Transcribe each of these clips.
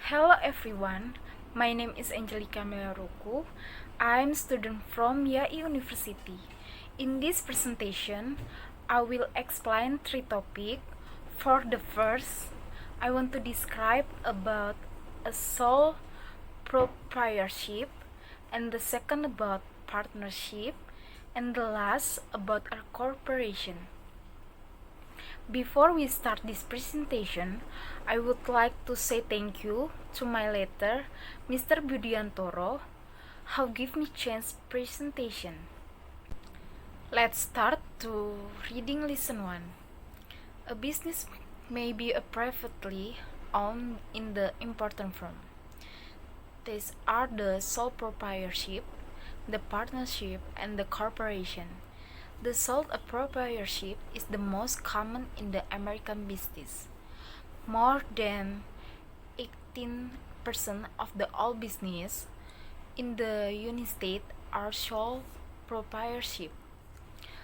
Hello everyone, my name is Angelica Melaruku. I'm student from Yai University. In this presentation, I will explain three topics. For the first, I want to describe about a sole proprietorship, and the second about partnership, and the last about a corporation. Before we start this presentation, I would like to say thank you to my leader, Mr. Budiantoro, who gave me chance presentation. Let's start to reading lesson 1. A business may be a privately owned in the important firm. These are the sole proprietorship, the partnership, and the corporation. The sole proprietorship is the most common in the American business. More than 18% of the all business in the United States are sole proprietorship.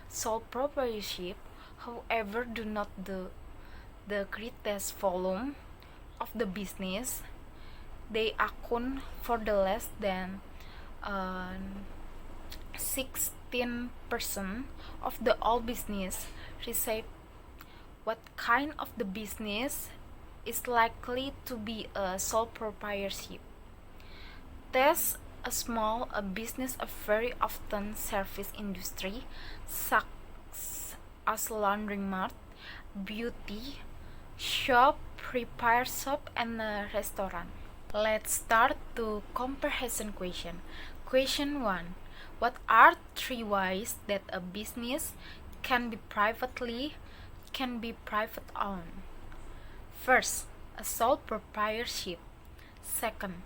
Sole proprietorship, however, do not the greatest volume of the business. They account for the less than 16% of the all business. Receive what kind of the business is likely to be a sole proprietorship. There's a small business of very often service industry such as laundromat, beauty shop, repair shop, and a restaurant. Let's start to comprehension question. Question 1. What are three ways that a business can be private owned? First, a sole proprietorship. Second,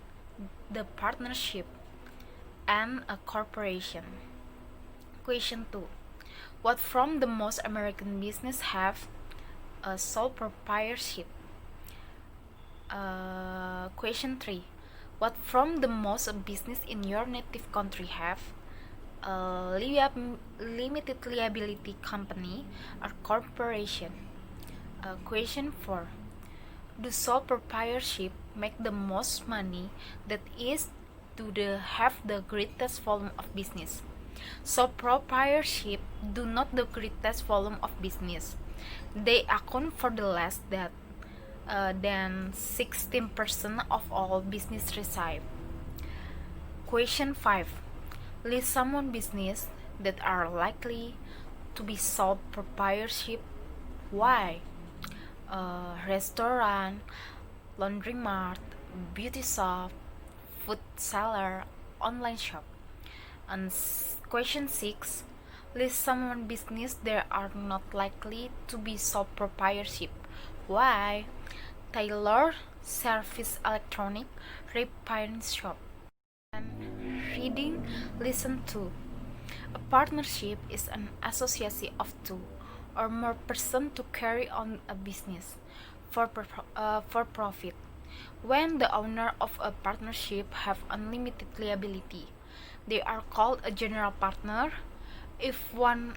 the partnership, and a corporation. Question 2. What from the most American business have a sole proprietorship? Question 3. What from the most business in your native country have a limited liability company or corporation? Question 4. Do sole proprietorship make the most money? That is, do they have the greatest volume of business? Sole proprietorship do not the greatest volume of business. They account for the less than 16% of all business receive. Question 5. List some business that are likely to be sole proprietorship. Why? Restaurant, laundromat, beauty shop, food seller, online shop. And question 6. List some business that are not likely to be sole proprietorship. Why? Tailor, service, electronic, repairing shop. And reading lesson 2. A partnership is an association of two or more persons to carry on a business for profit. When the owner of a partnership have unlimited liability, they are called a general partner. If one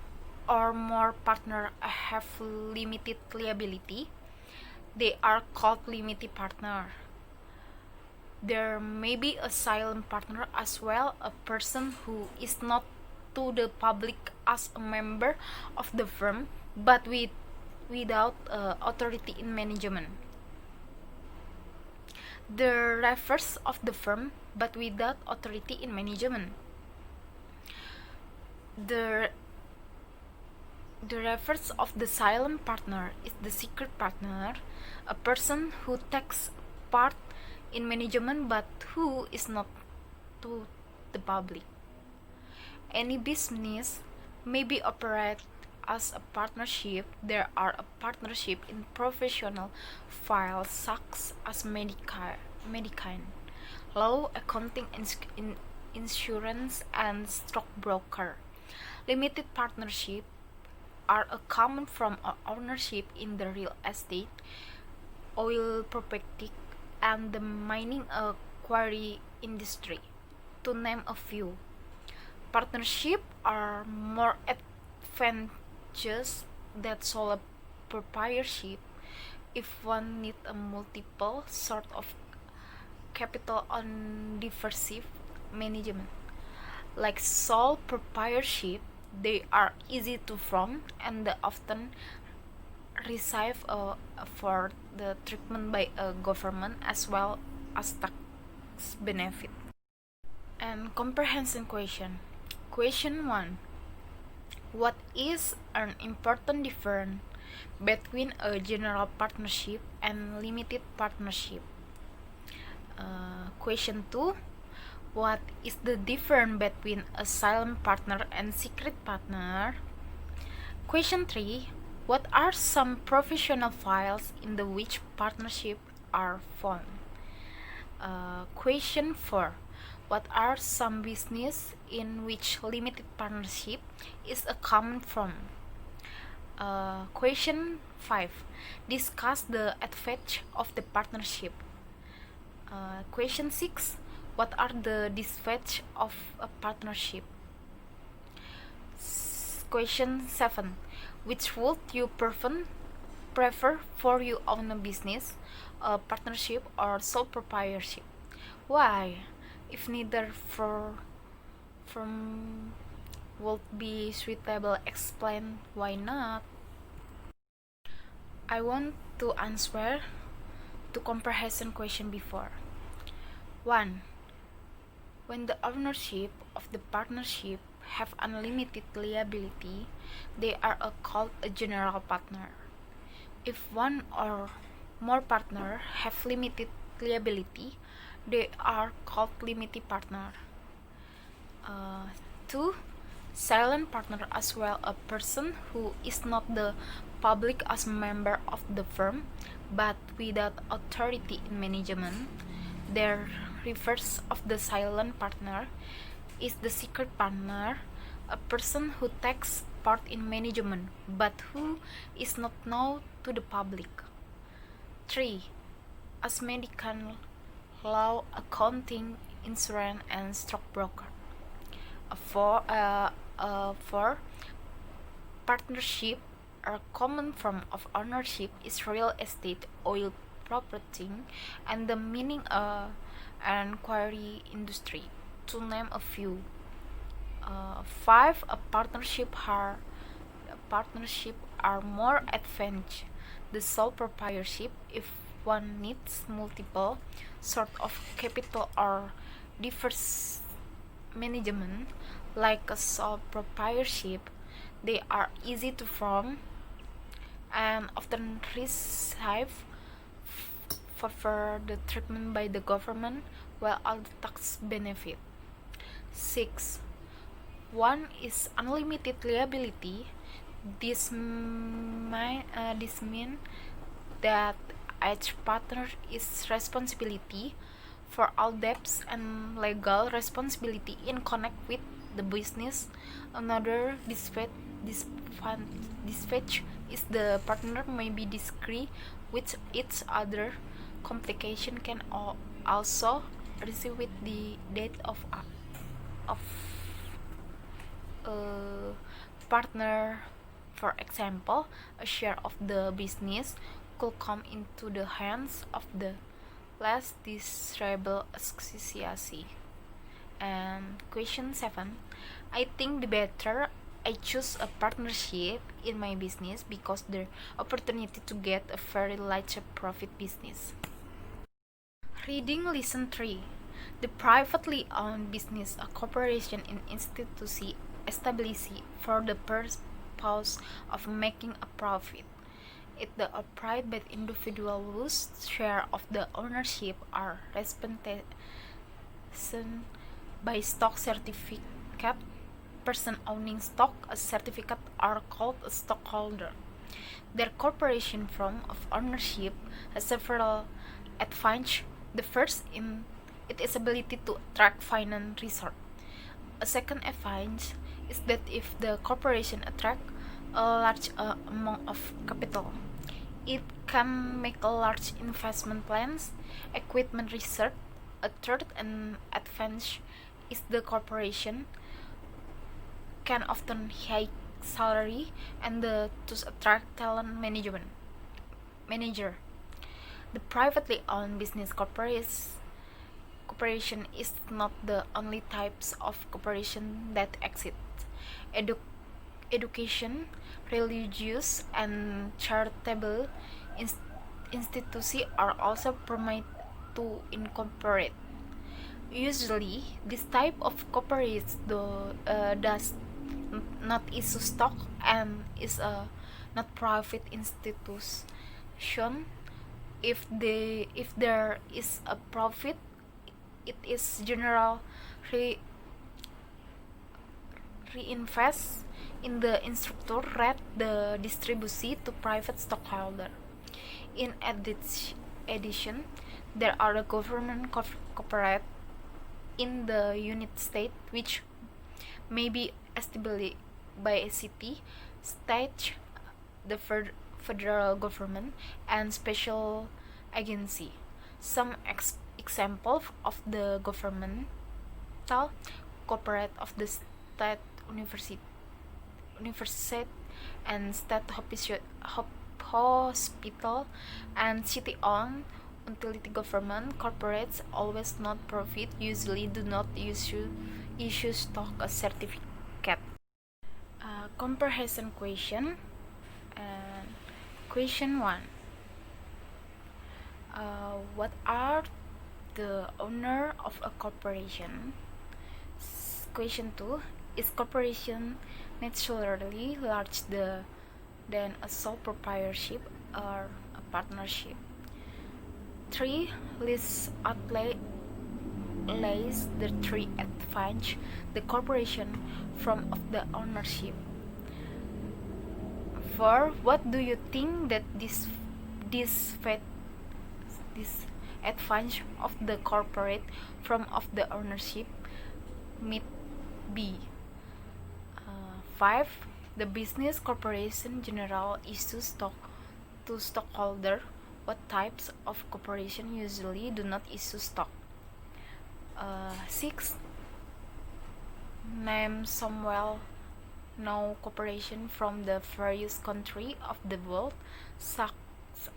or more partner have limited liability, they are called limited partner. There may be a silent partner as well, a person who is not to the public as a member of the firm, but without authority in management. The reverse of the firm, but without authority in management. The reverse of the silent partner is the secret partner, a person who takes part in management but who is not to the public. Any business may be operated as a partnership. There are a partnership in professional fields such as medicine, law, accounting, insurance, and stockbroker. Limited partnership are a common form of ownership in the real estate, oil property, and the mining quarry industry, to name a few. Partnership are more advantageous than sole proprietorship if one need a multiple sort of capital on diversive management. Like sole proprietorship, they are easy to form and they often receive for the treatment by a government as well as tax benefit. And comprehension question. Question 1. What is an important difference between a general partnership and limited partnership? Question 2. What is the difference between a silent partner and secret partner? Question 3. What are some professional files in the which partnership are found? Question 4. What are some business in which limited partnership is a common form? Question 5. Discuss the advantage of the partnership. Question 6. What are the disadvantages of a partnership? Question 7. Which would you prefer for you own a business, a partnership, or sole proprietorship? Why? If neither from would be suitable, explain why not. I want to answer to comprehension question before. 1. When the ownership of the partnership have unlimited liability, they are called a general partner. If one or more partner have limited liability, they are called limited partner. 2. Silent partner as well, a person who is not the public as member of the firm but without authority in management. Their reverse of the silent partner is the secret partner, a person who takes part in management but who is not known to the public. 3. As medical, law, accounting, insurance, and stockbroker. 4. Partnership, a common form of ownership, is real estate, oil property, and the mining and quarry industry, to name a few. 5. A partnership are more advanced. The sole proprietorship, if one needs multiple sort of capital or diverse management, like a sole proprietorship, they are easy to form and often receive for the treatment by the government while all the tax benefit. 6. 1 is unlimited liability. This means that each partner is responsibility for all debts and legal responsibility in connect with the business. Another disadvantage is the partner may be discreet with each other. Complication can also receive with the death of a partner. For example, a share of the business could come into the hands of the less desirable association. And question 7. I think the better I choose a partnership in my business because the opportunity to get a very large profit business. Reading lesson 3. The privately owned business, a corporation in institution established for the purpose of making a profit. It the operated by individual whose share of the ownership are represented by stock certificate. Person owning stock, a certificate, are called a stockholder. Their corporation form of ownership has several advantages. The first in its ability to attract finance resources. A second advantage is that if the corporation attracts a large amount of capital, it can make a large investment plans, equipment research. A third advantage is the corporation can often high salary and to attract talent manager. The privately owned business corporations cooperation is not the only types of cooperation that exist. Education, religious, and charitable institutions are also permitted to incorporate. Usually, this type of cooperation does not issue stock and is a not profit institution. If there is a profit, it is general reinvest in the instructor rate the distribution to private stockholder. In addition, there are the government corporate in the United States which may be established by a city, state, the federal government, and special agency. Some examples of the governmental corporate of the state university and state hospital and city-owned utility government corporates, always not profit, usually do not issue stock or certificate. Comparison question. Question 1. What are the owner of a corporation? Question 2. Is corporation naturally larger than a sole proprietorship or a partnership? 3. List outlays the 3 advantages the corporation from of the ownership. 4. What do you think that this advantage of the corporate from of the ownership might be? 5. The business corporation general issues stock to stockholder. What types of corporation usually do not issue stock? 6. Name some well-known corporation from the various countries of the world, such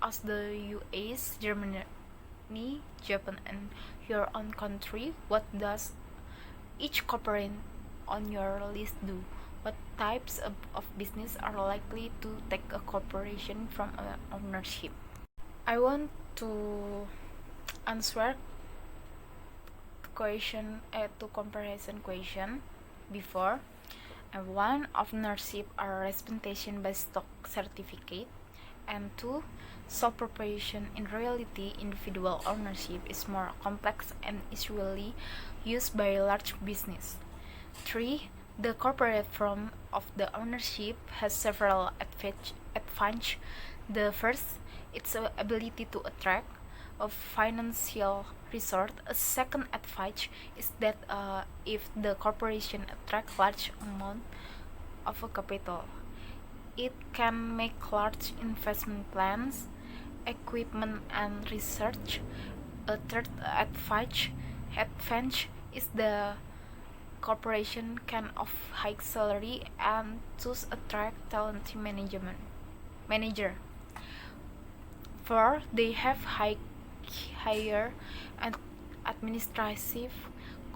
as the US, Germany, Japan, and your own country. What does each corporation on your list do? What types of business are likely to take a corporation from ownership? I want to answer to comparison question before. And 1. Ownership or representation by stock certificate, and 2. Sole proprietorship. In reality, individual ownership is more complex and is usually used by large business. 3. The corporate form of the ownership has several advantages. The first, its ability to attract a financial resource. A second advantage is that if the corporation attracts large amount of capital, it can make large investment plans, equipment, and research. A third advantage is the corporation can offer high salary and thus attract talented manager. 4. They have higher and administrative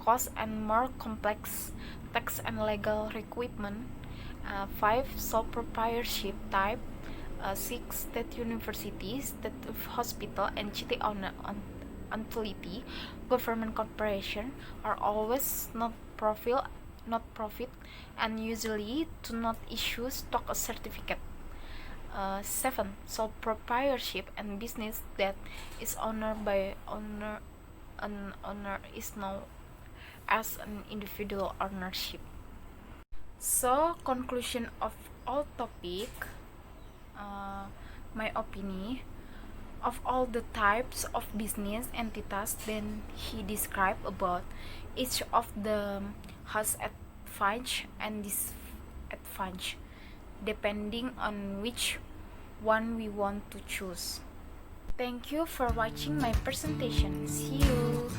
costs and more complex tax and legal requirements. 5. Sole proprietorship type. 6. State universities, state hospital, and city-owned utility government corporation are always not profit and usually do not issue stock or certificate. 7. Sole proprietorship and business that is owned by an owner is known as an individual ownership. So, conclusion of all topic, my opinion, of all the types of business entities then he described about, each of them has advantage and disadvantage depending on which one we want to choose. Thank you for watching my presentation. See you.